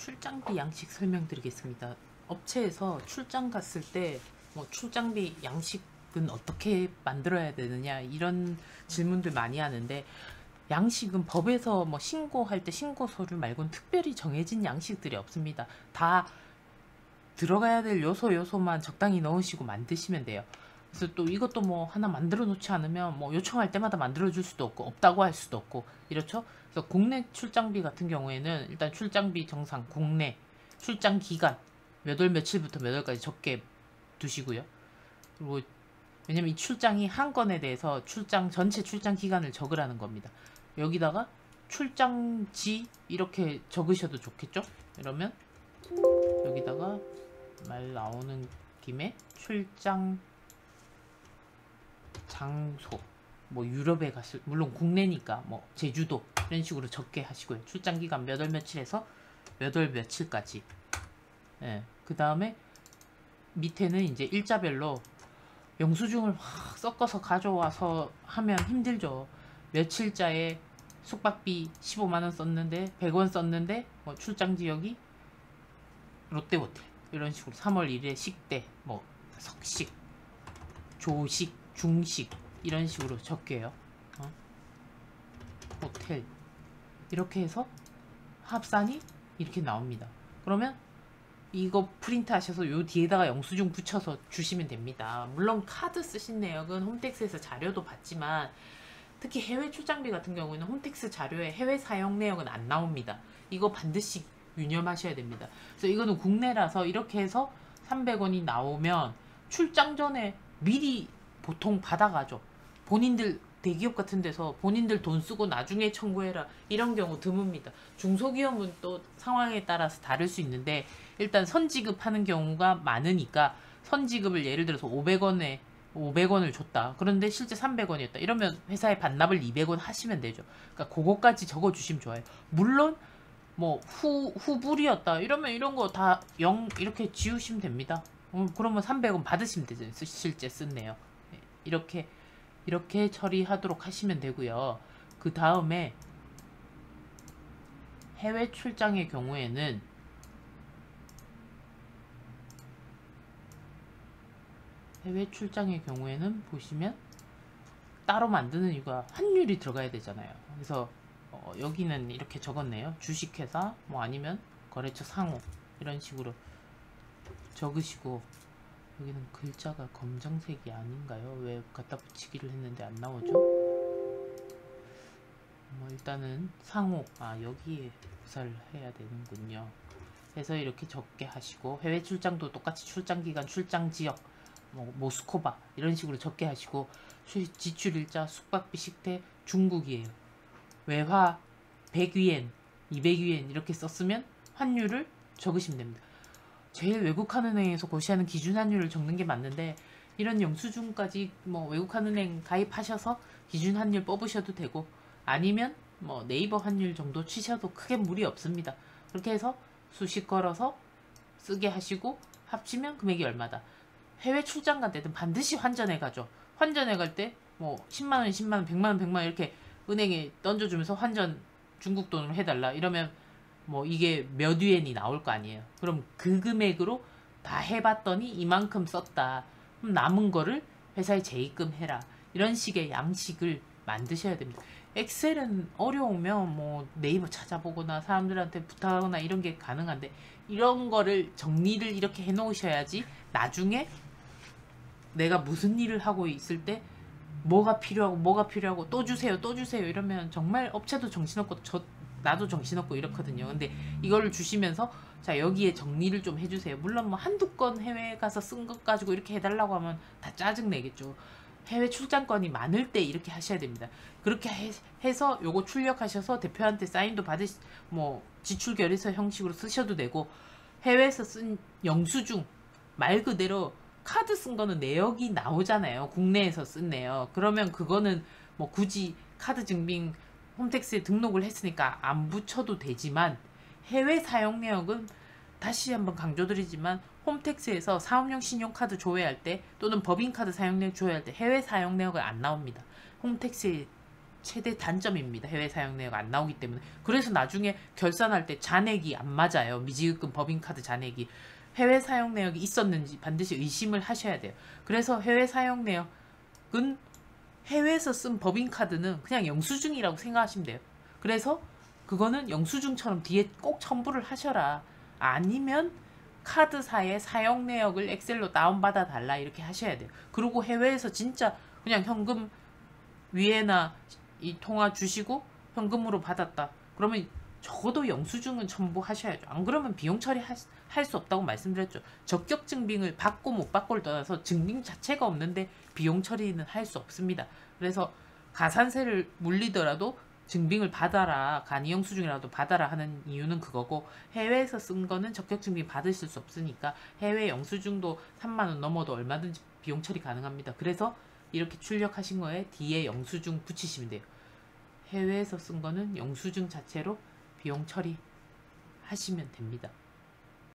출장비 양식 설명드리겠습니다. 업체에서 출장 갔을 때 뭐 출장비 양식은 어떻게 만들어야 되느냐 이런 질문들 많이 하는데, 양식은 법에서 뭐 신고할 때 신고 서류 말고는 특별히 정해진 양식들이 없습니다. 다 들어가야 될 요소만 적당히 넣으시고 만드시면 돼요. 그래서 또 이것도 뭐 하나 만들어 놓지 않으면 뭐 요청할 때마다 만들어 줄 수도 없고 없다고 할 수도 없고 이렇죠. 그래서 국내 출장비 같은 경우에는 일단 출장비 정상 국내 출장 기간 몇 월 며칠부터 몇 월까지 적게 두시고요. 그리고 왜냐면 이 출장이 한 건에 대해서 전체 출장 기간을 적으라는 겁니다. 여기다가 출장지 이렇게 적으셔도 좋겠죠. 이러면 여기다가 말 나오는 김에 출장 장소, 뭐 유럽에 갔을, 물론 국내니까 뭐 제주도 이런 식으로 적게 하시고요. 출장 기간 몇 월 며칠에서 몇 월 며칠까지. 예. 그 다음에 밑에는 이제 일자별로 영수증을 확 섞어서 가져와서 하면 힘들죠. 며칠자에 숙박비 15만원 썼는데 100원 썼는데 뭐 출장 지역이 롯데호텔 이런 식으로 3월 1일에 식대, 뭐 석식, 조식, 중식 이런 식으로 적게요. 호텔 이렇게 해서 합산이 이렇게 나옵니다. 그러면 이거 프린트 하셔서 요 뒤에다가 영수증 붙여서 주시면 됩니다. 물론 카드 쓰신 내역은 홈택스에서 자료도 받지만 특히 해외 출장비 같은 경우에는 홈택스 자료에 해외 사용 내역은 안 나옵니다. 이거 반드시 유념하셔야 됩니다. 그래서 이거는 국내라서 이렇게 해서 300원이 나오면 출장 전에 미리 보통 받아가죠. 본인들 대기업 같은 데서 본인들 돈 쓰고 나중에 청구해라 이런 경우 드뭅니다. 중소기업은 또 상황에 따라서 다를 수 있는데 일단 선지급하는 경우가 많으니까 선지급을 예를 들어서 500원을 줬다. 그런데 실제 300원이었다. 이러면 회사에 반납을 200원 하시면 되죠. 그러니까 그거까지 적어주시면 좋아요. 물론 뭐 후불이었다. 이러면 이런 거 다 0 이렇게 지우시면 됩니다. 그러면 300원 받으시면 되죠. 실제 쓴네요. 이렇게 처리하도록 하시면 되고요. 그 다음에 해외 출장의 경우에는 보시면 따로 만드는 이유가 환율이 들어가야 되잖아요. 그래서 여기는 이렇게 적었네요. 주식회사 뭐 아니면 거래처 상호 이런 식으로 적으시고, 여기는 글자가 검정색이 아닌가요? 왜 갖다 붙이기를 했는데 안 나오죠? 뭐 일단은 상호, 여기에 부사를 해야 되는군요. 그래서 이렇게 적게 하시고, 해외 출장도 똑같이 출장 기간, 출장 지역, 뭐 모스코바 이런 식으로 적게 하시고, 지출일자, 숙박비, 식대 중국이에요. 외화 100위엔, 200위엔 이렇게 썼으면 환율을 적으시면 됩니다. 제일 외국한은행에서 고시하는 기준환율을 적는 게 맞는데, 이런 영수증까지 뭐 외국한은행 가입하셔서 기준환율 뽑으셔도 되고, 아니면 뭐 네이버 환율 정도 치셔도 크게 무리 없습니다. 그렇게 해서 수식 걸어서 쓰게 하시고 합치면 금액이 얼마다. 해외 출장 갈 때는 반드시 환전해 가죠. 환전해 갈 때 뭐 10만원, 10만원, 100만원, 100만원 이렇게 은행에 던져주면서 환전 중국 돈으로 해달라 이러면 뭐 이게 몇 위엔이 나올 거 아니에요. 그럼 그 금액으로 다 해봤더니 이만큼 썼다. 그럼 남은 거를 회사에 재입금해라. 이런 식의 양식을 만드셔야 됩니다. 엑셀은 어려우면 뭐 네이버 찾아보거나 사람들한테 부탁하거나 이런 게 가능한데, 이런 거를 정리를 이렇게 해 놓으셔야지 나중에 내가 무슨 일을 하고 있을 때 뭐가 필요하고 또 주세요 이러면 정말 업체도 정신없고 나도 정신없고 이렇거든요. 근데 이거를 주시면서 자 여기에 정리를 좀 해주세요. 물론 뭐 한두 건 해외 가서 쓴 것 가지고 이렇게 해달라고 하면 다 짜증내겠죠. 해외 출장권이 많을 때 이렇게 하셔야 됩니다. 그렇게 해서 요거 출력하셔서 대표한테 사인도 뭐 지출 결의서 형식으로 쓰셔도 되고, 해외에서 쓴 영수증 말 그대로 카드 쓴 거는 내역이 나오잖아요. 국내에서 쓴 내역. 그러면 그거는 뭐 굳이 카드 증빙 홈택스에 등록을 했으니까 안 붙여도 되지만, 해외 사용 내역은 다시 한번 강조드리지만 홈택스에서 사업용 신용카드 조회할 때 또는 법인카드 사용 내역 조회할 때 해외 사용 내역은 안 나옵니다. 홈택스에 최대 단점입니다. 해외 사용 내역 안 나오기 때문에. 그래서 나중에 결산할 때 잔액이 안 맞아요. 미지급금 법인카드 잔액이. 해외 사용 내역이 있었는지 반드시 의심을 하셔야 돼요. 그래서 해외 사용 내역은 해외에서 쓴 법인카드는 그냥 영수증이라고 생각하시면 돼요. 그래서 그거는 영수증처럼 뒤에 꼭 첨부를 하셔라. 아니면 카드사의 사용 내역을 엑셀로 다운받아 달라 이렇게 하셔야 돼요. 그리고 해외에서 진짜 그냥 현금 위에나 이 통화 주시고 현금으로 받았다. 그러면 적어도 영수증은 첨부하셔야죠. 안 그러면 비용 처리할 수 없다고 말씀드렸죠. 적격 증빙을 받고 못 받고를 떠나서 증빙 자체가 없는데 비용 처리는 할 수 없습니다. 그래서 가산세를 물리더라도 증빙을 받아라, 간이 영수증이라도 받아라 하는 이유는 그거고, 해외에서 쓴 거는 적격 증빙 받으실 수 없으니까 해외 영수증도 3만 원 넘어도 얼마든지 비용 처리 가능합니다. 그래서 이렇게 출력하신 거에 뒤에 영수증 붙이시면 돼요. 해외에서 쓴 거는 영수증 자체로 비용 처리하시면 됩니다.